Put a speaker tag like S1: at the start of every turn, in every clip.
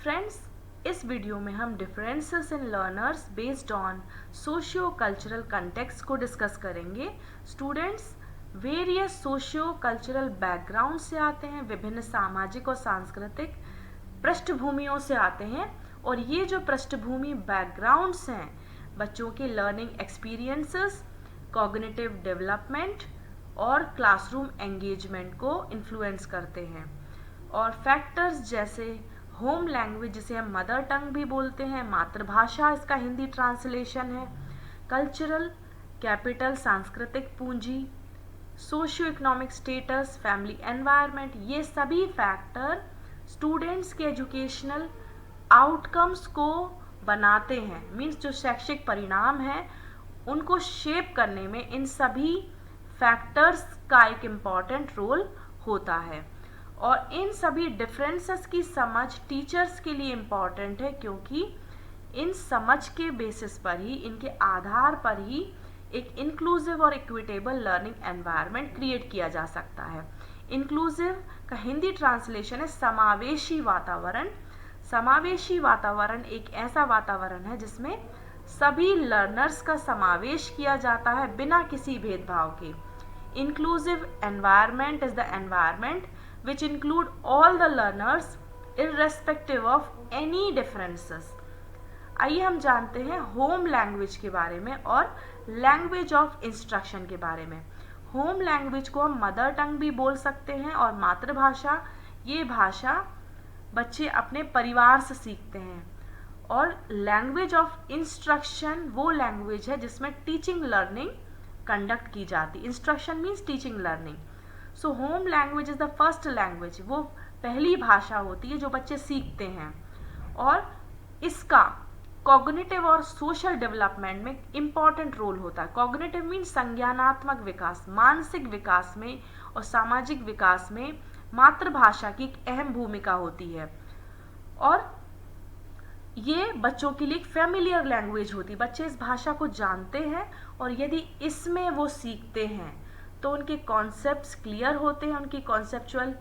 S1: Friends, इस video में हम differences in learners based on socio cultural context को डिस्कस करेंगे। Students various socio cultural background से आते हैं, विभिन्न सामाजिक और सांस्कृतिक पृष्ठभूमियों से आते हैं, और ये जो पृष्ठभूमि बैकग्राउंड्स हैं बच्चों के लर्निंग एक्सपीरियंसेस, कॉग्निटिव डेवलपमेंट और क्लासरूम एंगेजमेंट को इन्फ्लुएंस करते हैं। और फैक्टर्स जैसे होम लैंग्वेज, जिसे हम मदर टंग भी बोलते हैं, मातृभाषा इसका हिंदी ट्रांसलेशन है, कल्चरल कैपिटल सांस्कृतिक पूंजी, socio economic status, family environment, ये सभी फैक्टर स्टूडेंट्स के एजुकेशनल आउटकम्स को बनाते हैं। मीन्स जो शैक्षिक परिणाम हैं उनको शेप करने में इन सभी फैक्टर्स का एक इम्पॉर्टेंट रोल होता है। और इन सभी डिफरेंसेस की समझ टीचर्स के लिए इम्पॉर्टेंट है, क्योंकि इन समझ के बेसिस पर ही, इनके आधार पर ही एक इंक्लूसिव और इक्विटेबल लर्निंग एनवायरनमेंट क्रिएट किया जा सकता है। इंक्लूसिव का हिंदी ट्रांसलेशन है समावेशी वातावरण। समावेशी वातावरण एक ऐसा वातावरण है जिसमें सभी लर्नर्स का समावेश किया जाता है बिना किसी भेदभाव के। Inclusive environment is the environment which include all the learners irrespective of any differences। आइए हम जानते हैं होम लैंग्वेज के बारे में और लैंग्वेज ऑफ इंस्ट्रक्शन के बारे में। होम लैंग्वेज को हम मदर टंग भी बोल सकते हैं, और मातृभाषा, ये भाषा बच्चे अपने परिवार से सीखते हैं। और लैंग्वेज ऑफ इंस्ट्रक्शन वो लैंग्वेज है जिसमें टीचिंग लर्निंग कंडक्ट की जाती है। Instruction means teaching learning. So home language is the first language, वो पहली भाषा होती है जो बच्चे सीखते हैं, और इसका कॉग्निटिव और सोशल डेवलपमेंट में इम्पॉर्टेंट रोल होता है। कॉग्निटिव मीन्स संज्ञानात्मक विकास, मानसिक विकास में और सामाजिक विकास में मातृभाषा की एक अहम भूमिका होती है। और ये बच्चों के लिए एक फेमिलियर लैंग्वेज होती है, बच्चे इस भाषा को जानते हैं, और यदि इसमें वो सीखते हैं तो उनके कॉन्सेप्ट्स क्लियर होते हैं, उनकी कॉन्सेप्चुअल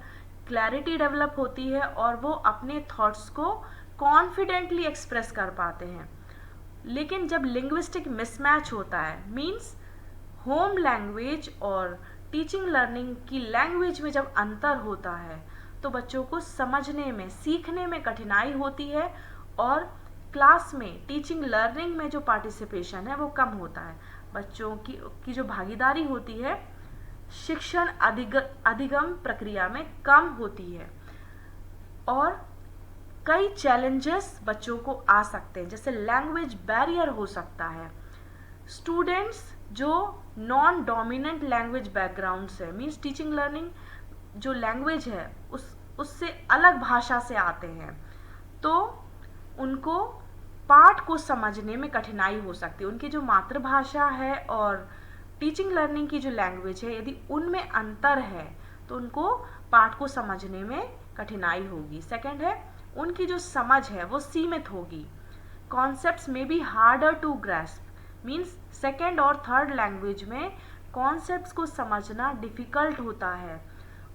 S1: क्लैरिटी डेवलप होती है, और वो अपने थॉट्स को कॉन्फिडेंटली एक्सप्रेस कर पाते हैं। लेकिन जब लिंग्विस्टिक मिसमैच होता है, मीन्स होम लैंग्वेज और टीचिंग लर्निंग की लैंग्वेज में जब अंतर होता है, तो बच्चों को समझने में, सीखने में कठिनाई होती है, और क्लास में टीचिंग लर्निंग में जो पार्टिसिपेशन है वो कम होता है। बच्चों की जो भागीदारी होती है शिक्षण अधिगम प्रक्रिया में कम होती है, और कई चैलेंजेस बच्चों को आ सकते हैं, जैसे लैंग्वेज बैरियर हो सकता है। स्टूडेंट्स जो नॉन डोमिनेंट लैंग्वेज बैकग्राउंड से, मीन्स टीचिंग लर्निंग जो लैंग्वेज है उससे अलग भाषा से आते हैं, तो उनको पाठ को समझने में कठिनाई हो सकती है। उनकी जो मातृभाषा है और टीचिंग लर्निंग की जो लैंग्वेज है, यदि उनमें अंतर है तो उनको पाठ को समझने में कठिनाई होगी। सेकंड है, उनकी जो समझ है वो सीमित होगी। कॉन्सेप्ट्स में be harder to grasp, means second और थर्ड लैंग्वेज में कॉन्सेप्ट्स को समझना डिफिकल्ट होता है,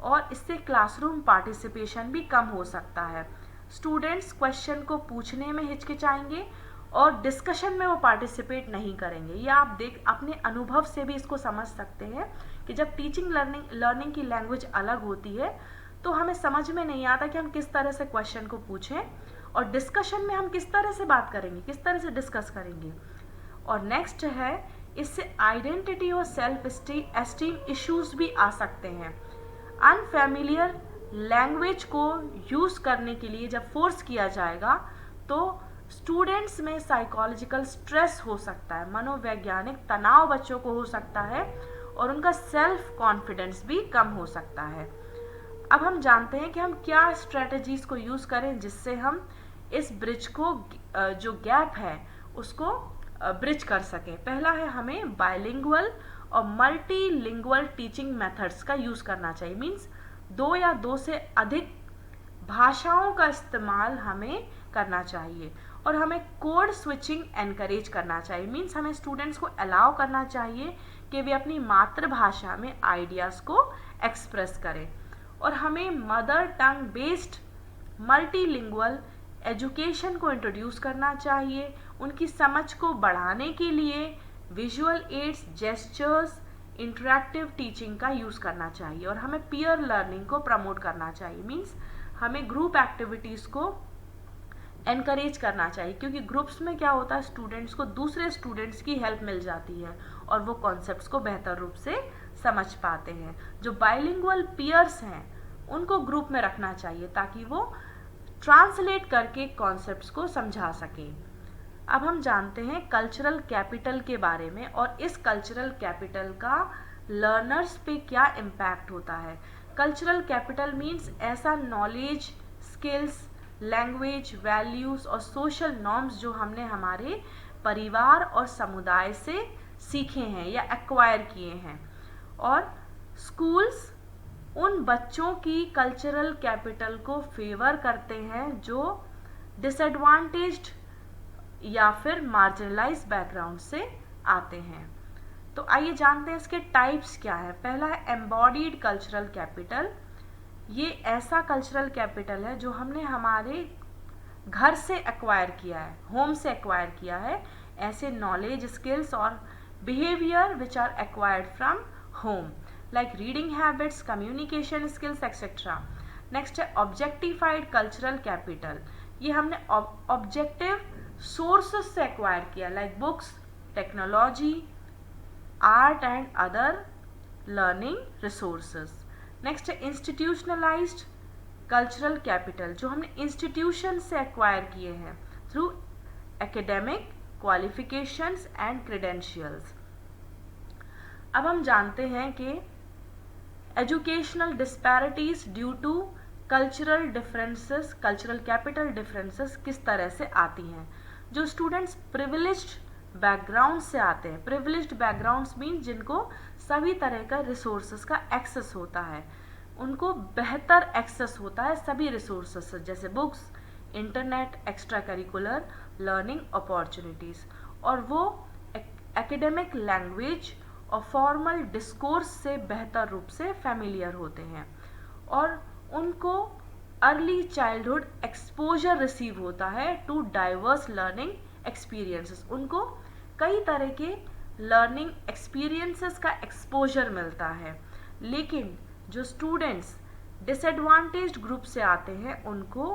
S1: और इससे क्लासरूम पार्टिसिपेशन भी कम हो सकता है। स्टूडेंट्स क्वेश्चन को पूछने में हिचकिचाएंगे और डिस्कशन में वो पार्टिसिपेट नहीं करेंगे। ये आप अपने अनुभव से भी इसको समझ सकते हैं कि जब टीचिंग लर्निंग की लैंग्वेज अलग होती है तो हमें समझ में नहीं आता कि हम किस तरह से क्वेश्चन को पूछें, और डिस्कशन में हम किस तरह से बात करेंगे, किस तरह से डिस्कस करेंगे। और नेक्स्ट है, इससे आइडेंटिटी और सेल्फ एस्टीम इश्यूज भी आ सकते हैं। अनफैमिलियर लैंग्वेज को यूज करने के लिए जब फोर्स किया जाएगा तो स्टूडेंट्स में साइकोलॉजिकल स्ट्रेस हो सकता है, मनोवैज्ञानिक तनाव बच्चों को हो सकता है, और उनका सेल्फ कॉन्फिडेंस भी कम हो सकता है। अब हम जानते हैं कि हम क्या स्ट्रेटजीज को यूज करें जिससे हम इस ब्रिज को, जो गैप है उसको ब्रिज कर सकें। पहला है, हमें बायलिंगुअल और मल्टीलिंगुअल टीचिंग मेथड्स का यूज करना चाहिए। मीन्स 2 या 2 से अधिक भाषाओं का इस्तेमाल हमें करना चाहिए, और हमें कोड स्विचिंग एनकरेज करना चाहिए। मीन्स हमें स्टूडेंट्स को अलाउ करना चाहिए कि वे अपनी मातृभाषा में आइडियाज़ को एक्सप्रेस करें, और हमें mother tongue based multilingual education को इंट्रोड्यूस करना चाहिए। उनकी समझ को बढ़ाने के लिए visual aids, gestures, interactive teaching का यूज़ करना चाहिए। और हमें पीयर लर्निंग को प्रमोट करना चाहिए, मीन्स हमें ग्रुप एक्टिविटीज़ को एनकरेज करना चाहिए, क्योंकि ग्रुप्स में क्या होता है, स्टूडेंट्स को दूसरे स्टूडेंट्स की हेल्प मिल जाती है और वो कॉन्सेप्ट्स को बेहतर रूप से समझ पाते हैं। जो बाइलिंगुअल पीयर्स हैं उनको ग्रुप में रखना चाहिए ताकि वो ट्रांसलेट करके कॉन्सेप्ट्स को समझा सकें। अब हम जानते हैं कल्चरल कैपिटल के बारे में और इस कल्चरल कैपिटल का लर्नर्स पे क्या इम्पैक्ट होता है। कल्चरल कैपिटल मीन्स ऐसा नॉलेज, स्किल्स, लैंग्वेज, वैल्यूज़ और सोशल नॉर्म्स जो हमने हमारे परिवार और समुदाय से सीखे हैं या एक्वायर किए हैं। और स्कूल्स उन बच्चों की कल्चरल कैपिटल को फेवर करते हैं जो डिसएडवांटेज्ड या फिर मार्जिनलाइज बैकग्राउंड से आते हैं। तो आइए जानते हैं इसके टाइप्स क्या है। पहला है एम्बॉडीड कल्चरल कैपिटल। ये ऐसा कल्चरल कैपिटल है जो हमने हमारे घर से एक्वायर किया है, होम से एक्वायर किया है। ऐसे नॉलेज, स्किल्स और behaviour which are acquired from home, like reading habits, communication skills etcetera. Next है ऑब्जेक्टिफाइड कल्चरल कैपिटल। ये हमने ऑब्जेक्टिव सोर्सेस से एक्वायर किया, like books, technology, art and other learning resources. Next है इंस्टीट्यूशनलाइज्ड कल्चरल कैपिटल, जो हमने institution से acquire किए हैं through academic qualifications and credentials. अब हम जानते हैं कि educational disparities due to cultural differences, cultural capital differences किस तरह से आती हैं। जो स्टूडेंट्स प्रिविलेज्ड बैकग्राउंड से आते हैं, प्रिविलेज्ड बैकग्राउंड्स मीन जिनको सभी तरह का रिसोर्सेज का एक्सेस होता है, उनको बेहतर एक्सेस होता है सभी रिसोर्सेज से, जैसे books, internet, extra curricular learning opportunities, और वो एकेडमिक लैंग्वेज और फॉर्मल डिस्कोर्स से बेहतर रूप से फैमिलियर होते हैं, और उनको अर्ली चाइल्डहुड एक्सपोजर रिसीव होता है टू डाइवर्स लर्निंग एक्सपीरियंसेस। उनको कई तरह के लर्निंग एक्सपीरियंसेस का एक्सपोजर मिलता है। लेकिन जो स्टूडेंट्स डिसएडवांटेज्ड ग्रुप से आते हैं उनको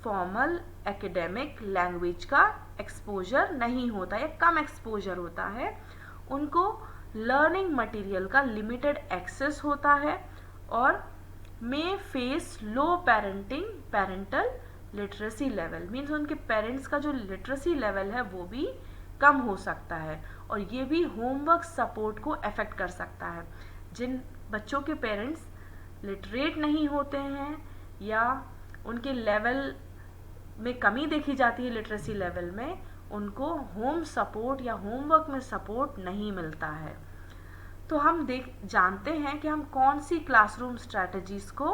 S1: फॉर्मल एकेडमिक लैंग्वेज का एक्सपोजर नहीं होता या कम एक्सपोजर होता है। उनको लर्निंग मटेरियल का लिमिटेड एक्सेस होता है और मे फेस लो पेरेंटल लिटरेसी लेवल, मीन्स उनके पेरेंट्स का जो लिटरेसी लेवल है वो भी कम हो सकता है, और ये भी होमवर्क सपोर्ट को अफेक्ट कर सकता है। जिन बच्चों के पेरेंट्स लिटरेट नहीं होते हैं या उनके लेवल में कमी देखी जाती है लिटरेसी लेवल में, उनको होम सपोर्ट या होमवर्क में सपोर्ट नहीं मिलता है। तो हम जानते हैं कि हम कौन सी क्लासरूम स्ट्रैटेजीज़ को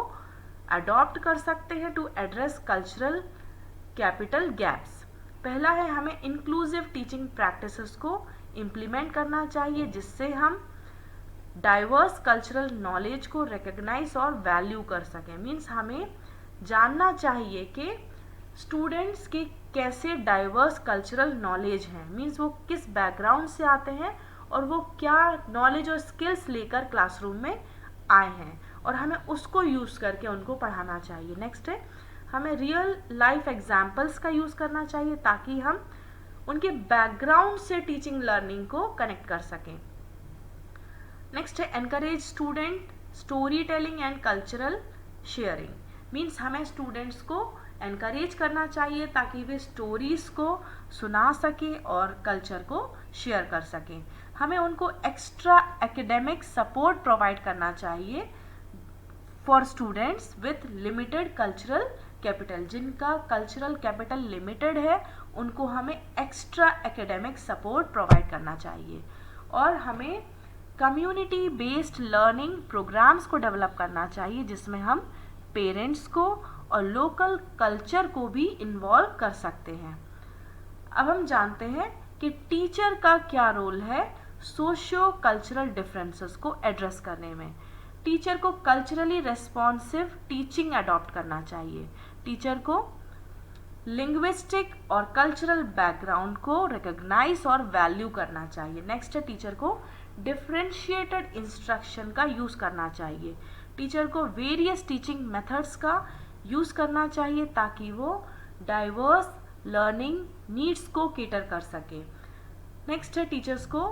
S1: अडॉप्ट कर सकते हैं to address cultural capital gaps. पहला है हमें इंक्लूसिव टीचिंग प्रैक्टिसेस को इम्प्लीमेंट करना चाहिए, जिससे हम डाइवर्स कल्चरल नॉलेज को रिकग्नाइज और वैल्यू कर सकें। मीन्स हमें जानना चाहिए कि स्टूडेंट्स की कैसे डाइवर्स कल्चरल नॉलेज है, मीन्स वो किस बैकग्राउंड से आते हैं और वो क्या नॉलेज और स्किल्स लेकर क्लासरूम में आए हैं, और हमें उसको यूज़ करके उनको पढ़ाना चाहिए। नेक्स्ट है हमें रियल लाइफ एग्जाम्पल्स का यूज़ करना चाहिए ताकि हम उनके बैकग्राउंड से टीचिंग लर्निंग को कनेक्ट कर सकें। नेक्स्ट है encourage student story telling and cultural sharing, means हमें स्टूडेंट्स को एनकरेज करना चाहिए ताकि वे स्टोरीज़ को सुना सकें और कल्चर को शेयर कर सकें। हमें उनको एक्स्ट्रा एकेडमिक सपोर्ट प्रोवाइड करना चाहिए for students with limited cultural capital. जिनका कल्चरल कैपिटल लिमिटेड है उनको हमें एक्स्ट्रा एकेडमिक सपोर्ट प्रोवाइड करना चाहिए, और हमें कम्युनिटी बेस्ड लर्निंग प्रोग्राम्स को डेवलप करना चाहिए जिसमें हम पेरेंट्स को और लोकल कल्चर को भी इन्वॉल्व कर सकते हैं। अब हम जानते हैं कि टीचर का क्या रोल है सोशियो कल्चरल डिफरेंसेस को एड्रेस करने में। टीचर को कल्चरली रेस्पॉन्सिव टीचिंग अडॉप्ट करना चाहिए। टीचर को लिंग्विस्टिक और कल्चरल बैकग्राउंड को रिकॉग्नाइज और वैल्यू करना चाहिए। नेक्स्ट है टीचर को डिफरेंशिएटेड इंस्ट्रक्शन का यूज करना चाहिए। टीचर को वेरियस टीचिंग मेथड्स का यूज करना चाहिए ताकि वो डाइवर्स लर्निंग नीड्स को केटर कर सके। नेक्स्ट है टीचर्स को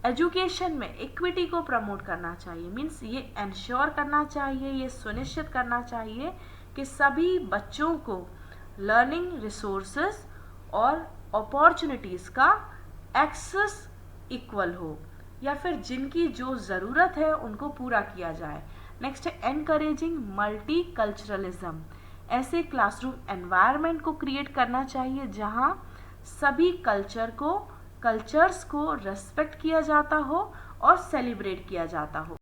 S1: एजुकेशन में इक्विटी को प्रमोट करना चाहिए। मीन्स ये एंश्योर करना चाहिए, ये सुनिश्चित करना चाहिए कि सभी बच्चों को लर्निंग रिसोर्सेस और अपॉर्चुनिटीज़ का एक्सेस इक्वल हो, या फिर जिनकी जो ज़रूरत है उनको पूरा किया जाए। नेक्स्ट है एनकरेजिंग मल्टी कल्चरलिज्म। ऐसे क्लासरूम एनवायरनमेंट को क्रिएट करना चाहिए जहाँ सभी कल्चर्स को रेस्पेक्ट किया जाता हो और सेलिब्रेट किया जाता हो।